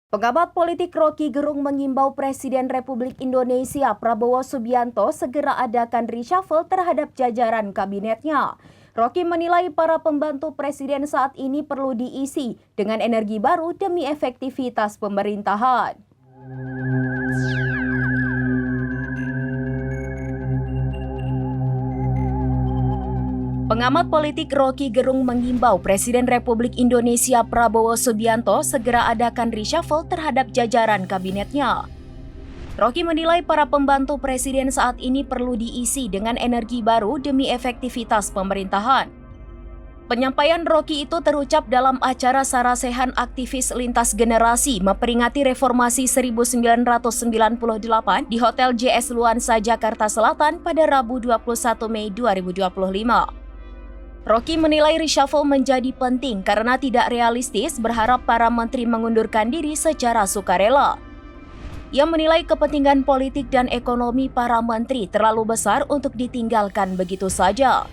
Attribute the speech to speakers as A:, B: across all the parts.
A: Pengamat politik Rocky Gerung mengimbau Presiden Republik Indonesia Prabowo Subianto segera adakan reshuffle terhadap jajaran kabinetnya. Rocky menilai para pembantu presiden saat ini perlu diisi dengan energi baru demi efektivitas pemerintahan. Pengamat politik Rocky Gerung mengimbau Presiden Republik Indonesia Prabowo Subianto segera adakan reshuffle terhadap jajaran kabinetnya. Rocky menilai para pembantu presiden saat ini perlu diisi dengan energi baru demi efektivitas pemerintahan. Penyampaian Rocky itu terucap dalam acara sarasehan aktivis lintas generasi memperingati reformasi 1998 di Hotel JS Luansa, Jakarta Selatan pada Rabu 21 Mei 2025. Rocky menilai reshuffle menjadi penting karena tidak realistis berharap para menteri mengundurkan diri secara sukarela. Ia menilai kepentingan politik dan ekonomi para menteri terlalu besar untuk ditinggalkan begitu saja.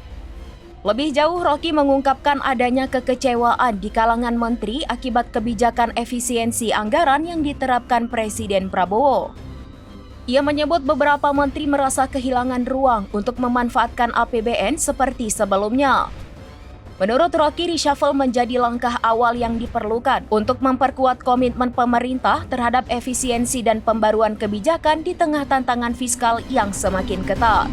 A: Lebih jauh, Rocky mengungkapkan adanya kekecewaan di kalangan menteri akibat kebijakan efisiensi anggaran yang diterapkan Presiden Prabowo. Ia menyebut beberapa menteri merasa kehilangan ruang untuk memanfaatkan APBN seperti sebelumnya. Menurut Rocky, reshuffle menjadi langkah awal yang diperlukan untuk memperkuat komitmen pemerintah terhadap efisiensi dan pembaruan kebijakan di tengah tantangan fiskal yang semakin ketat.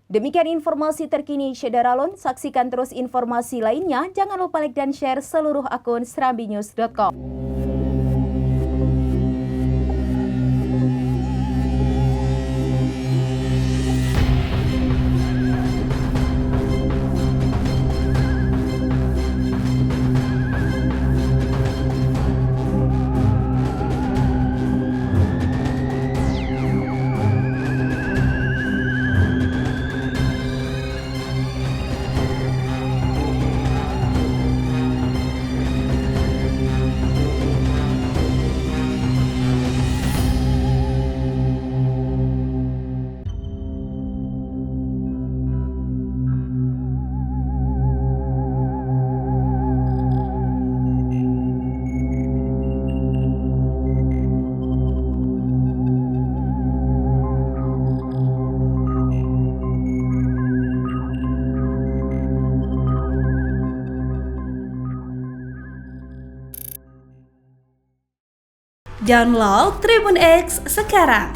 A: Demikian informasi terkini Syederalun. Saksikan terus informasi lainnya. Jangan lupa like dan share seluruh akun serambinews.com.
B: Download Tribun X sekarang,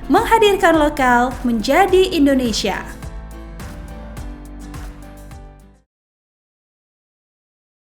B: menghadirkan lokal menjadi Indonesia.